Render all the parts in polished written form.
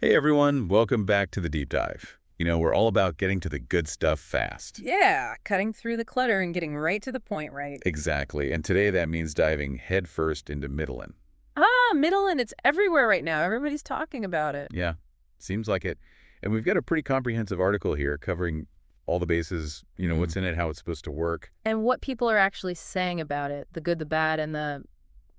Hey everyone, welcome back to the deep dive. We're all about getting to the good stuff fast. Yeah, cutting through the clutter and getting right to the point, right? Exactly, and today that means diving headfirst into Mitolyn. Mitolyn, it's everywhere right now. Everybody's talking about it. Yeah, seems like it. And we've got a pretty comprehensive article here covering all the bases, what's in it, how it's supposed to work. And what people are actually saying about it, the good, the bad, and the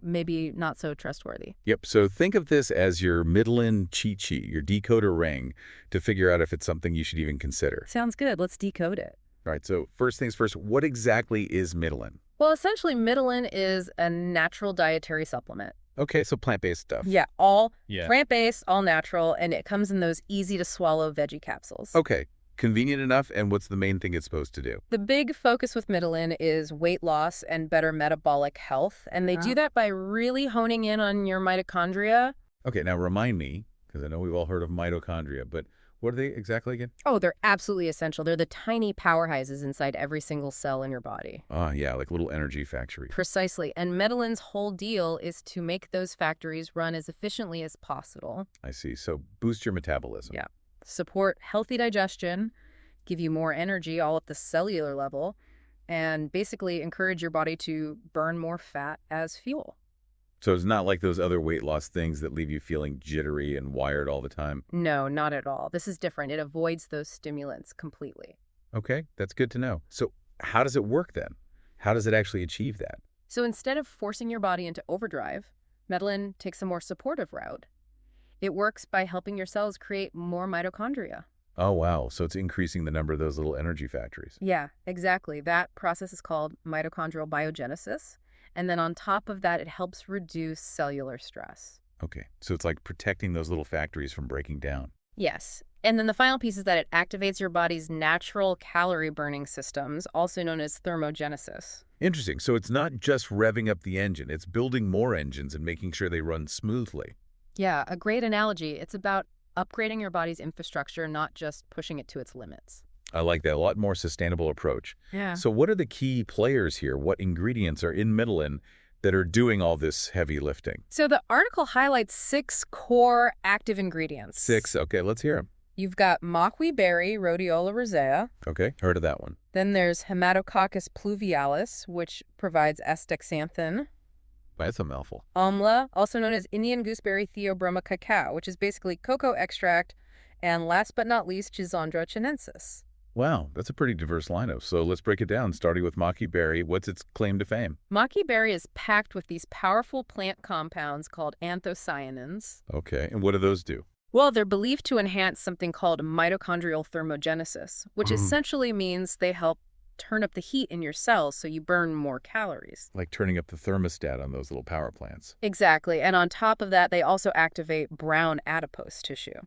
maybe not so trustworthy. Yep, so think of this as your Mitolyn cheat sheet, your decoder ring, to figure out if it's something you should even consider. Sounds good. Let's decode it. All right, so first things first, what exactly is Mitolyn? Well, essentially, Mitolyn is a natural dietary supplement. Okay, so plant-based stuff. Yeah, all Yeah. plant-based, all natural, and it comes in those easy-to-swallow veggie capsules. Okay, convenient enough, and what's the main thing it's supposed to do? The big focus with Mitolyn is weight loss and better metabolic health, and they do that by really honing in on your mitochondria. Okay, now remind me, because I know we've all heard of mitochondria, but what are they exactly again? Oh, they're absolutely essential. They're the tiny powerhouses inside every single cell in your body. Yeah, like little energy factories. Precisely. And Mitolyn's whole deal is to make those factories run as efficiently as possible. I see. So boost your metabolism. Yeah. Support healthy digestion, give you more energy all at the cellular level, and basically encourage your body to burn more fat as fuel. So it's not like those other weight loss things that leave you feeling jittery and wired all the time. No, not at all. This is different. It avoids those stimulants completely. Okay, that's good to know. So how does it work then? How does it actually achieve that? So instead of forcing your body into overdrive, Mitolyn takes a more supportive route. It works by helping your cells create more mitochondria. Oh, wow. So it's increasing the number of those little energy factories. Yeah, exactly. That process is called mitochondrial biogenesis. And then on top of that, it helps reduce cellular stress. Okay, so it's like protecting those little factories from breaking down. Yes. And then the final piece is that it activates your body's natural calorie burning systems, also known as thermogenesis. Interesting. So it's not just revving up the engine, it's building more engines and making sure they run smoothly. Yeah, a great analogy. It's about upgrading your body's infrastructure, not just pushing it to its limits. I like that. A lot more sustainable approach. Yeah. So what are the key players here? What ingredients are in Mitolyn that are doing all this heavy lifting? So the article highlights 6 core active ingredients. 6. Okay, let's hear them. You've got maqui berry, rhodiola rosea. Okay, heard of that one. Then there's Hematococcus pluvialis, which provides astaxanthin. That's a mouthful. Amla, also known as Indian gooseberry theobroma cacao, which is basically cocoa extract. And last but not least, Schizandra chinensis. Wow, that's a pretty diverse lineup. So let's break it down, starting with maqui berry. What's its claim to fame? Maqui berry is packed with these powerful plant compounds called anthocyanins. Okay, and what do those do? Well, they're believed to enhance something called mitochondrial thermogenesis, which essentially means they help turn up the heat in your cells so you burn more calories. Like turning up the thermostat on those little power plants. Exactly. And on top of that, they also activate brown adipose tissue.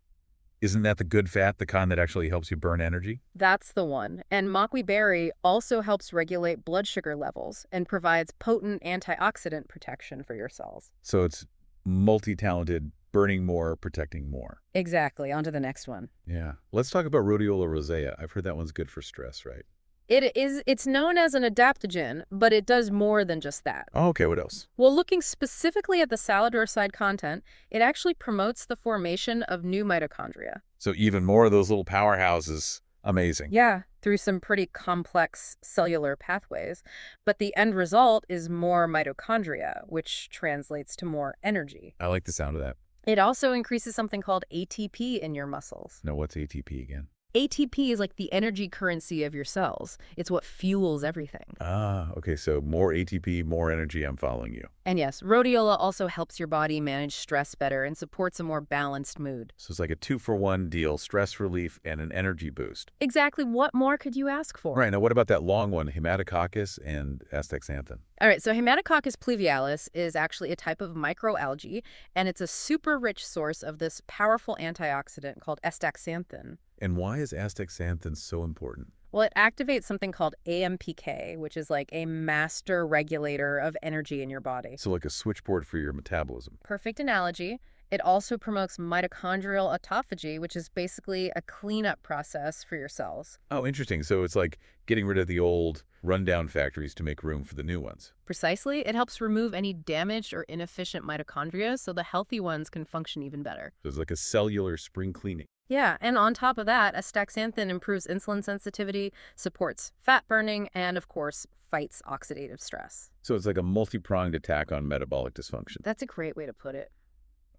Isn't that the good fat, the kind that actually helps you burn energy? That's the one. And maqui berry also helps regulate blood sugar levels and provides potent antioxidant protection for your cells. So it's multi-talented, burning more, protecting more. Exactly. On to the next one. Yeah. Let's talk about rhodiola rosea. I've heard that one's good for stress, right? It's known as an adaptogen, but it does more than just that. Oh, okay, what else? Well, looking specifically at the salad side content, it actually promotes the formation of new mitochondria. So even more of those little powerhouses. Amazing. Yeah, through some pretty complex cellular pathways. But the end result is more mitochondria, which translates to more energy. I like the sound of that. It also increases something called ATP in your muscles. Now, what's ATP again? ATP is like the energy currency of your cells. It's what fuels everything. Ah, okay, so more ATP, more energy. I'm following you. And yes, rhodiola also helps your body manage stress better and supports a more balanced mood. So it's like a 2-for-1 deal, stress relief and an energy boost. Exactly. What more could you ask for? Right, now what about that long one, hematococcus and astaxanthin? All right, so Hematococcus pluvialis is actually a type of microalgae, and it's a super rich source of this powerful antioxidant called astaxanthin. And why is astaxanthin so important? Well, it activates something called AMPK, which is like a master regulator of energy in your body. So like a switchboard for your metabolism. Perfect analogy. It also promotes mitochondrial autophagy, which is basically a cleanup process for your cells. Oh, interesting. So it's like getting rid of the old rundown factories to make room for the new ones. Precisely, it helps remove any damaged or inefficient mitochondria so the healthy ones can function even better. So it's like a cellular spring cleaning. Yeah, and on top of that, astaxanthin improves insulin sensitivity, supports fat burning, and of course, fights oxidative stress. So it's like a multi-pronged attack on metabolic dysfunction. That's a great way to put it.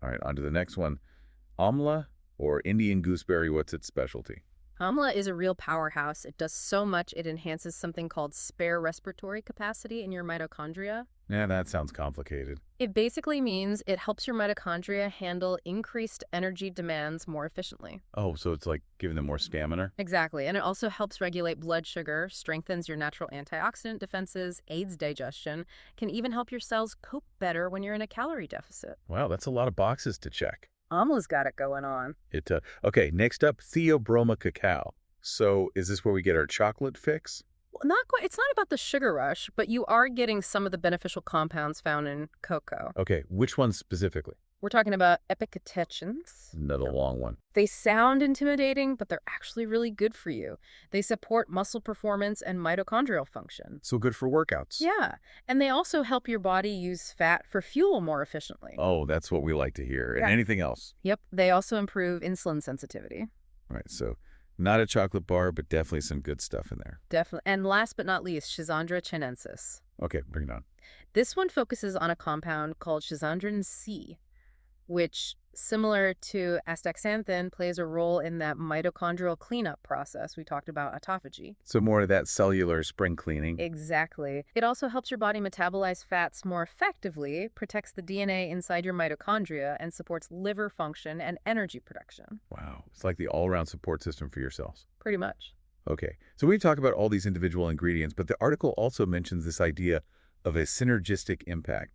All right, on to the next one. Amla or Indian gooseberry, what's its specialty? Amla is a real powerhouse. It does so much, it enhances something called spare respiratory capacity in your mitochondria. Yeah, that sounds complicated. It basically means it helps your mitochondria handle increased energy demands more efficiently. Oh, so it's like giving them more stamina? Exactly, and it also helps regulate blood sugar, strengthens your natural antioxidant defenses, aids digestion, can even help your cells cope better when you're in a calorie deficit. Wow, that's a lot of boxes to check. Amla's got it going on. Okay, next up, Theobroma cacao. So is this where we get our chocolate fix? Well, not quite. It's not about the sugar rush, but you are getting some of the beneficial compounds found in cocoa. Okay, which one specifically? We're talking about epicatechins. Another long one. They sound intimidating, but they're actually really good for you. They support muscle performance and mitochondrial function. So good for workouts. Yeah, and they also help your body use fat for fuel more efficiently. Oh, that's what we like to hear. And Yeah. anything else? Yep, they also improve insulin sensitivity. All right, so not a chocolate bar, but definitely some good stuff in there. Definitely. And last but not least, Schizandra chinensis. Okay, bring it on. This one focuses on a compound called schizandrin C, which, similar to astaxanthin, plays a role in that mitochondrial cleanup process we talked about, autophagy. So more of that cellular spring cleaning. Exactly. It also helps your body metabolize fats more effectively, protects the DNA inside your mitochondria, and supports liver function and energy production. Wow, it's like the all-around support system for your cells. Pretty much. Okay, so we've talked about all these individual ingredients, but the article also mentions this idea of a synergistic impact.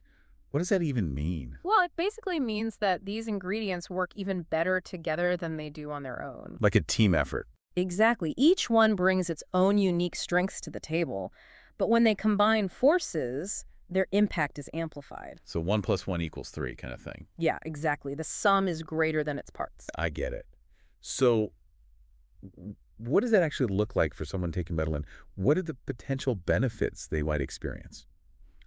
What does that even mean? Well, it basically means that these ingredients work even better together than they do on their own. Like a team effort. Exactly. Each one brings its own unique strengths to the table, but when they combine forces, their impact is amplified. So 1 + 1 = 3 kind of thing. Yeah, exactly. The sum is greater than its parts. I get it. So what does that actually look like for someone taking Mitolyn? What are the potential benefits they might experience?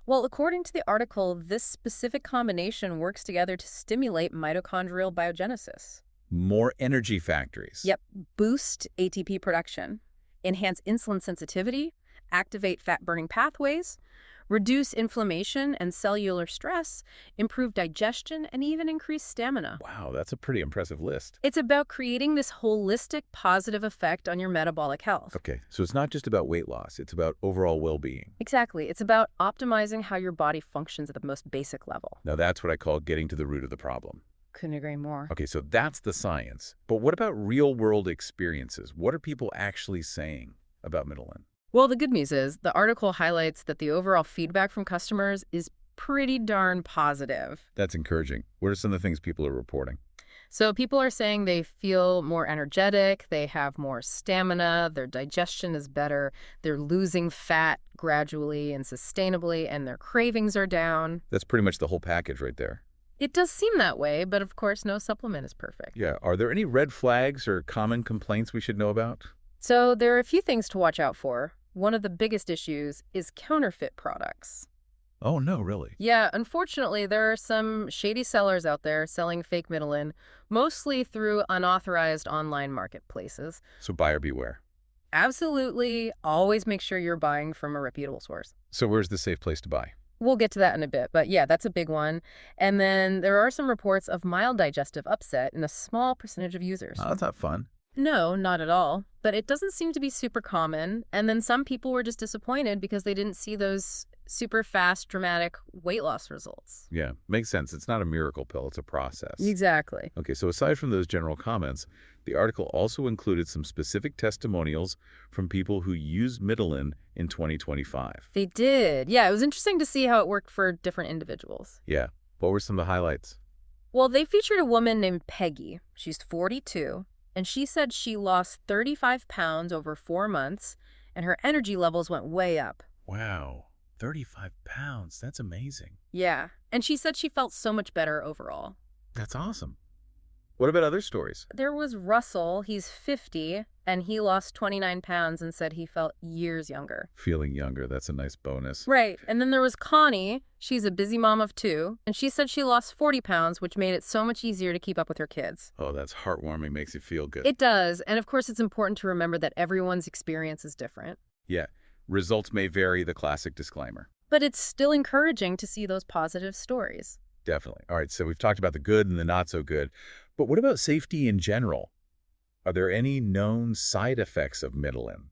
Well, according to the article, this specific combination works together to stimulate mitochondrial biogenesis. More energy factories. Yep, boost ATP production, enhance insulin sensitivity, activate fat-burning pathways, reduce inflammation and cellular stress, improve digestion, and even increase stamina. Wow, that's a pretty impressive list. It's about creating this holistic positive effect on your metabolic health. Okay, so it's not just about weight loss. It's about overall well-being. Exactly. It's about optimizing how your body functions at the most basic level. Now that's what I call getting to the root of the problem. Couldn't agree more. Okay, so that's the science. But what about real-world experiences? What are people actually saying about Mitolyn? Well, the good news is the article highlights that the overall feedback from customers is pretty darn positive. That's encouraging. What are some of the things people are reporting? So people are saying they feel more energetic, they have more stamina, their digestion is better, they're losing fat gradually and sustainably, and their cravings are down. That's pretty much the whole package right there. It does seem that way, but of course no supplement is perfect. Yeah, are there any red flags or common complaints we should know about? So there are a few things to watch out for. One of the biggest issues is counterfeit products. Oh, no, really? Yeah, unfortunately, there are some shady sellers out there selling fake Mitolyn, mostly through unauthorized online marketplaces. So buyer beware. Absolutely, always make sure you're buying from a reputable source. So where's the safe place to buy? We'll get to that in a bit, but yeah, that's a big one. And then there are some reports of mild digestive upset in a small percentage of users. Oh, that's not fun. No, not at all. But it doesn't seem to be super common. And then some people were just disappointed because they didn't see those super fast, dramatic weight loss results. Yeah, makes sense. It's not a miracle pill. It's a process. Exactly. Okay, so aside from those general comments, the article also included some specific testimonials from people who used Mitolyn in 2025. They did. Yeah, it was interesting to see how it worked for different individuals. Yeah. What were some of the highlights? Well, they featured a woman named Peggy. She's 42. And she said she lost 35 pounds over 4 months, and her energy levels went way up. Wow, 35 pounds. That's amazing. Yeah, and she said she felt so much better overall. That's awesome. What about other stories? There was Russell, he's 50, and he lost 29 pounds and said he felt years younger. Feeling younger, that's a nice bonus. Right. And then there was Connie. She's a busy mom of two, and she said she lost 40 pounds, which made it so much easier to keep up with her kids. Oh, that's heartwarming, makes you feel good. It does. And of course, it's important to remember that everyone's experience is different. Yeah, results may vary, the classic disclaimer. But it's still encouraging to see those positive stories. Definitely. All right, so we've talked about the good and the not so good. But what about safety in general? Are there any known side effects of Mitolyn?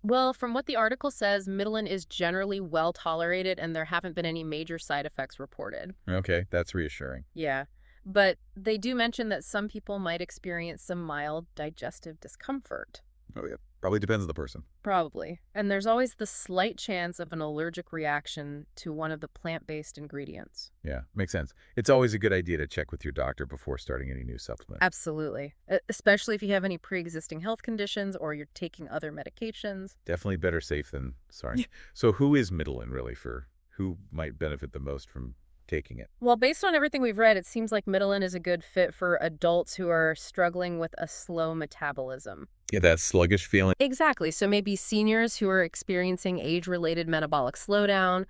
Well, from what the article says, Mitolyn is generally well tolerated and there haven't been any major side effects reported. Okay, that's reassuring. Yeah. But they do mention that some people might experience some mild digestive discomfort. Oh, yeah. Probably depends on the person. Probably. And there's always the slight chance of an allergic reaction to one of the plant-based ingredients. Yeah, makes sense. It's always a good idea to check with your doctor before starting any new supplement. Absolutely. Especially if you have any pre-existing health conditions or you're taking other medications. Definitely better safe than sorry. So who is Mitolyn really, for who might benefit the most from taking it? Well, based on everything we've read, it seems like Mitolyn is a good fit for adults who are struggling with a slow metabolism. Yeah, that sluggish feeling. Exactly. So maybe seniors who are experiencing age-related metabolic slowdown,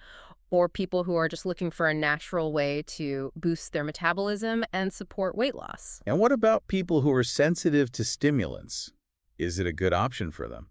or people who are just looking for a natural way to boost their metabolism and support weight loss. And what about people who are sensitive to stimulants? Is it a good option for them?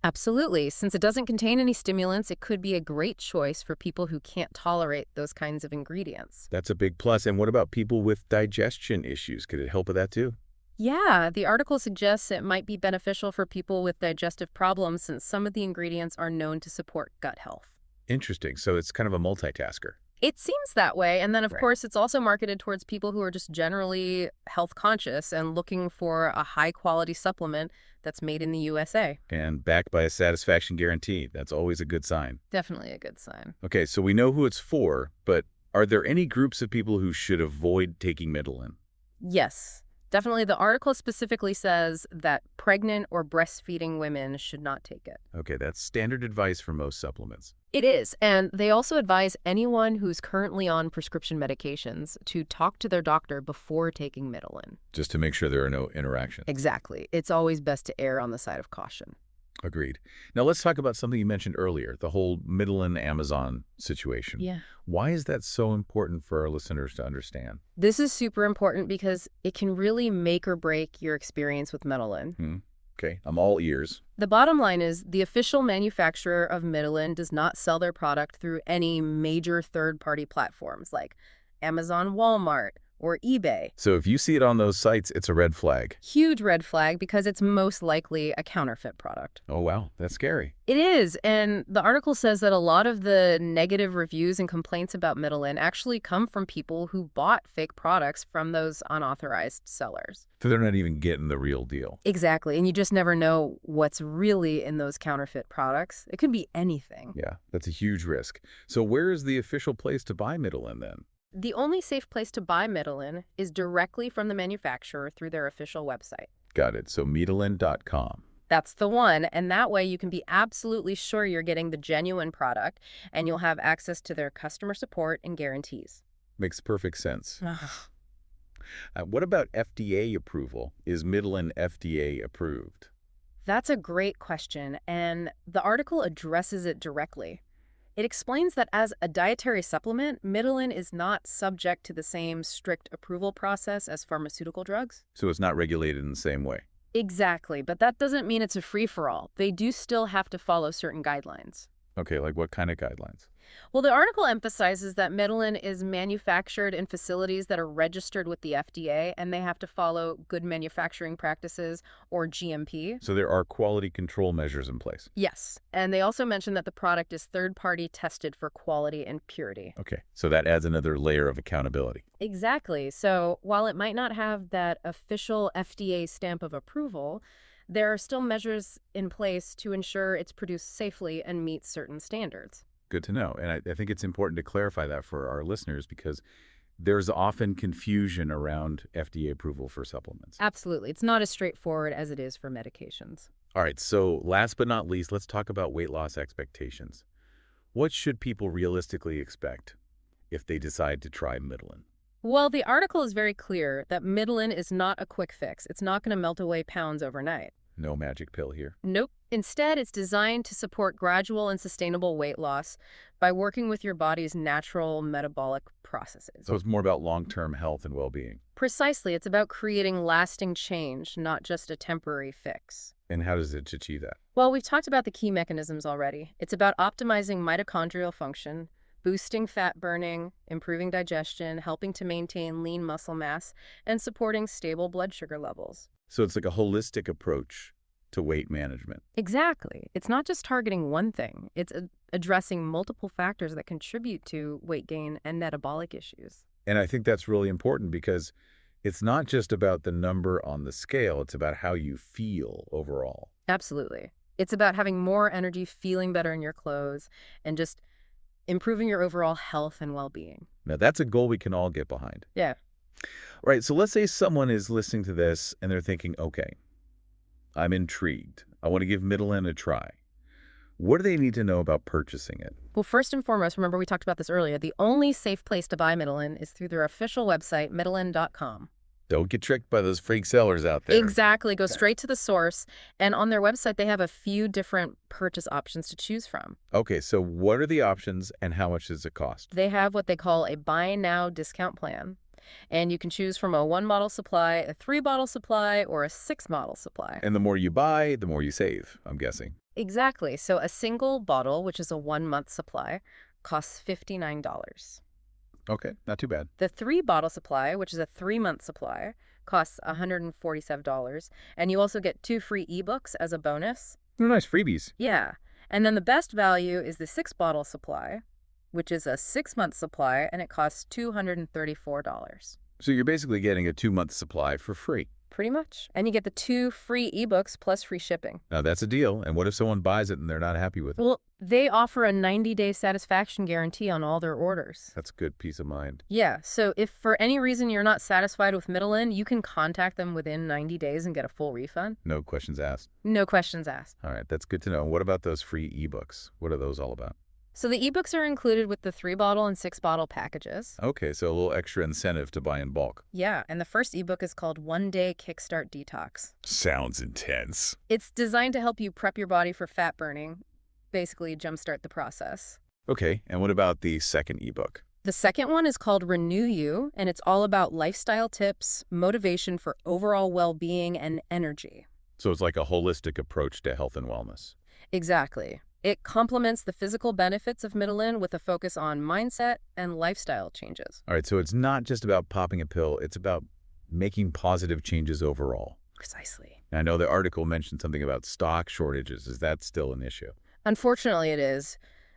Absolutely. Since it doesn't contain any stimulants, it could be a great choice for people who can't tolerate those kinds of ingredients. That's a big plus. And what about people with digestion issues? Could it help with that too? Yeah, the article suggests it might be beneficial for people with digestive problems since some of the ingredients are known to support gut health. Interesting. So it's kind of a multitasker. It seems that way. And then, of Right. course, it's also marketed towards people who are just generally health conscious and looking for a high-quality supplement that's made in the USA. And backed by a satisfaction guarantee. That's always a good sign. Definitely a good sign. Okay, so we know who it's for, but are there any groups of people who should avoid taking Mitolyn? Yes, definitely. The article specifically says that pregnant or breastfeeding women should not take it. Okay, that's standard advice for most supplements. It is. And they also advise anyone who's currently on prescription medications to talk to their doctor before taking Mitolyn. Just to make sure there are no interactions. Exactly. It's always best to err on the side of caution. Agreed. Now let's talk about something you mentioned earlier, the whole Mitolyn Amazon situation. Yeah. Why is that so important for our listeners to understand? This is super important because it can really make or break your experience with Mitolyn. Okay, I'm all ears. The bottom line is the official manufacturer of Mitolyn does not sell their product through any major third-party platforms like Amazon, Walmart, or eBay. So if you see it on those sites, it's a red flag. Huge red flag because it's most likely a counterfeit product. Oh, wow, that's scary. It is, and the article says that a lot of the negative reviews and complaints about Mitolyn actually come from people who bought fake products from those unauthorized sellers. So they're not even getting the real deal. Exactly, and you just never know what's really in those counterfeit products. It could be anything. Yeah, that's a huge risk. So where is the official place to buy Mitolyn then? The only safe place to buy Mitolyn is directly from the manufacturer through their official website. Got it. So Mitolyn.com. That's the one, and that way you can be absolutely sure you're getting the genuine product, and you'll have access to their customer support and guarantees. Makes perfect sense. What about FDA approval? Is Mitolyn FDA approved? That's a great question, and the article addresses it directly. It explains that as a dietary supplement, Mitolyn is not subject to the same strict approval process as pharmaceutical drugs. So it's not regulated in the same way. Exactly, but that doesn't mean it's a free-for-all. They do still have to follow certain guidelines. Okay, like what kind of guidelines? Well, the article emphasizes that Mitolyn is manufactured in facilities that are registered with the FDA, and they have to follow good manufacturing practices, or GMP. So there are quality control measures in place. Yes, and they also mention that the product is third-party tested for quality and purity. Okay, so that adds another layer of accountability. Exactly. So while it might not have that official FDA stamp of approval, there are still measures in place to ensure it's produced safely and meets certain standards. Good to know. And I think it's important to clarify that for our listeners because there's often confusion around FDA approval for supplements. Absolutely. It's not as straightforward as it is for medications. All right, so last but not least, let's talk about weight loss expectations. What should people realistically expect if they decide to try Mitolyn? Well, the article is very clear that Mitolyn is not a quick fix. It's not going to melt away pounds overnight. No magic pill here. Nope. Instead, it's designed to support gradual and sustainable weight loss by working with your body's natural metabolic processes. So it's more about long-term health and well-being. Precisely. It's about creating lasting change, not just a temporary fix. And how does it achieve that? Well, we've talked about the key mechanisms already. It's about optimizing mitochondrial function, boosting fat burning, improving digestion, helping to maintain lean muscle mass, and supporting stable blood sugar levels. So it's like a holistic approach to weight management. Exactly. It's not just targeting one thing. It's addressing multiple factors that contribute to weight gain and metabolic issues. And I think that's really important because it's not just about the number on the scale. It's about how you feel overall. Absolutely. It's about having more energy, feeling better in your clothes, and just improving your overall health and well-being. Now, that's a goal we can all get behind. Yeah. Right, so let's say someone is listening to this and they're thinking, okay, I'm intrigued. I want to give Mitolyn a try. What do they need to know about purchasing it? Well, first and foremost, remember we talked about this earlier, the only safe place to buy Mitolyn is through their official website, mitolyn.com. Don't get tricked by those freak sellers out there. Exactly. Go straight to the source. And on their website, they have a few different purchase options to choose from. Okay, so what are the options and how much does it cost? They have what they call a buy now discount plan. And you can choose from a 1-bottle supply, a 3-bottle supply, or a 6-bottle supply. And the more you buy, the more you save, I'm guessing. Exactly. So a single bottle, which is a 1-month supply, costs $59. Okay, not too bad. The 3-bottle supply, which is a 3-month supply, costs $147. And you also get 2 free ebooks as a bonus. Oh, nice freebies. Yeah. And then the best value is the 6-bottle supply, which is a 6-month supply, and it costs $234. So you're basically getting a 2-month supply for free. Pretty much. And you get the 2 free ebooks plus free shipping. Now, that's a deal. And what if someone buys it and they're not happy with it? Well, they offer a 90-day satisfaction guarantee on all their orders. That's good peace of mind. Yeah, so if for any reason you're not satisfied with Mitolyn, you can contact them within 90 days and get a full refund. No questions asked. No questions asked. All right, that's good to know. What about those free ebooks? What are those all about? So the ebooks are included with the 3-bottle and 6-bottle packages. Okay, so a little extra incentive to buy in bulk. Yeah, and the first ebook is called 1-Day Kickstart Detox. Sounds intense. It's designed to help you prep your body for fat burning, basically jumpstart the process. Okay, and what about the second ebook? The second one is called Renew You, and it's all about lifestyle tips, motivation for overall well-being, and energy. So it's like a holistic approach to health and wellness. Exactly. It complements the physical benefits of Mitolyn with a focus on mindset and lifestyle changes. All right, so it's not just about popping a pill. It's about making positive changes overall. Precisely. I know the article mentioned something about stock shortages. Is that still an issue? Unfortunately, it is.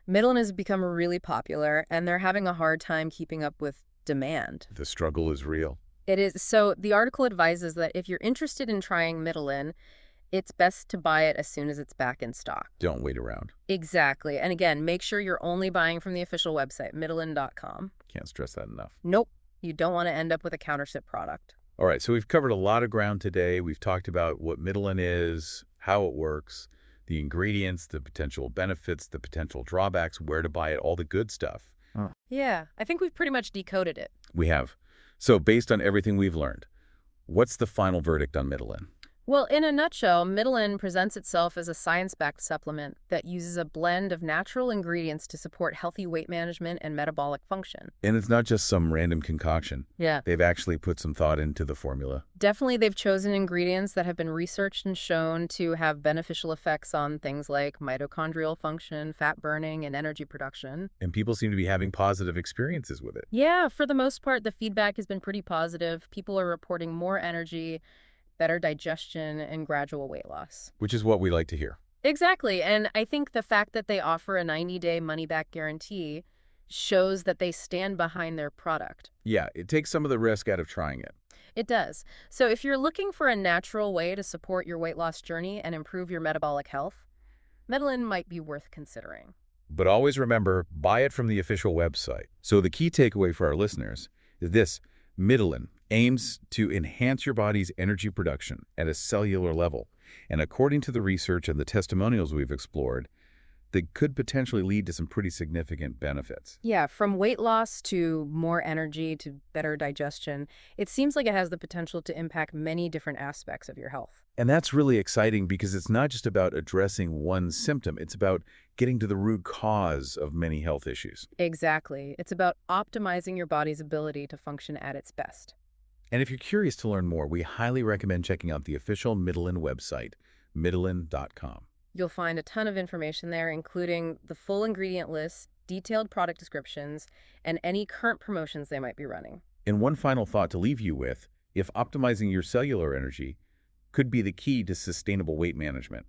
Mitolyn has become really popular, and they're having a hard time keeping up with demand. The struggle is real. It is. So the article advises that if you're interested in trying Mitolyn, it's best to buy it as soon as it's back in stock. Don't wait around. Exactly. And again, make sure you're only buying from the official website, mitolyn.com. Can't stress that enough. Nope. You don't want to end up with a counterfeit product. All right, so we've covered a lot of ground today. We've talked about what Mitolyn is, how it works, the ingredients, the potential benefits, the potential drawbacks, where to buy it, all the good stuff. Yeah, I think we've pretty much decoded it. We have. So based on everything we've learned, what's the final verdict on Mitolyn? Well, in a nutshell, Mitolyn presents itself as a science-backed supplement that uses a blend of natural ingredients to support healthy weight management and metabolic function. And it's not just some random concoction. Yeah. They've actually put some thought into the formula. Definitely, they've chosen ingredients that have been researched and shown to have beneficial effects on things like mitochondrial function, fat burning, and energy production. And people seem to be having positive experiences with it. Yeah, for the most part, the feedback has been pretty positive. People are reporting more energy, better digestion, and gradual weight loss. Which is what we like to hear. Exactly. And I think the fact that they offer a 90-day money-back guarantee shows that they stand behind their product. Yeah, it takes some of the risk out of trying it. It does. So if you're looking for a natural way to support your weight loss journey and improve your metabolic health, Mitolyn might be worth considering. But always remember, buy it from the official website. So the key takeaway for our listeners is this: Mitolyn aims to enhance your body's energy production at a cellular level. And according to the research and the testimonials we've explored, that could potentially lead to some pretty significant benefits. Yeah, from weight loss to more energy to better digestion, it seems like it has the potential to impact many different aspects of your health. And that's really exciting because it's not just about addressing one symptom. It's about getting to the root cause of many health issues. Exactly. It's about optimizing your body's ability to function at its best. And if you're curious to learn more, we highly recommend checking out the official Mitolyn website, mitolyn.com. You'll find a ton of information there, including the full ingredient list, detailed product descriptions, and any current promotions they might be running. And one final thought to leave you with, if optimizing your cellular energy could be the key to sustainable weight management,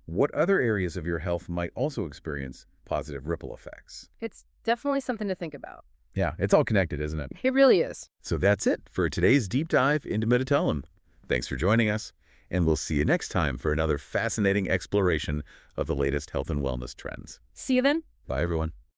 what other areas of your health might also experience positive ripple effects? It's definitely something to think about. Yeah, it's all connected, isn't it? It really is. So that's it for today's deep dive into Mitolyn. Thanks for joining us, and we'll see you next time for another fascinating exploration of the latest health and wellness trends. See you then. Bye, everyone.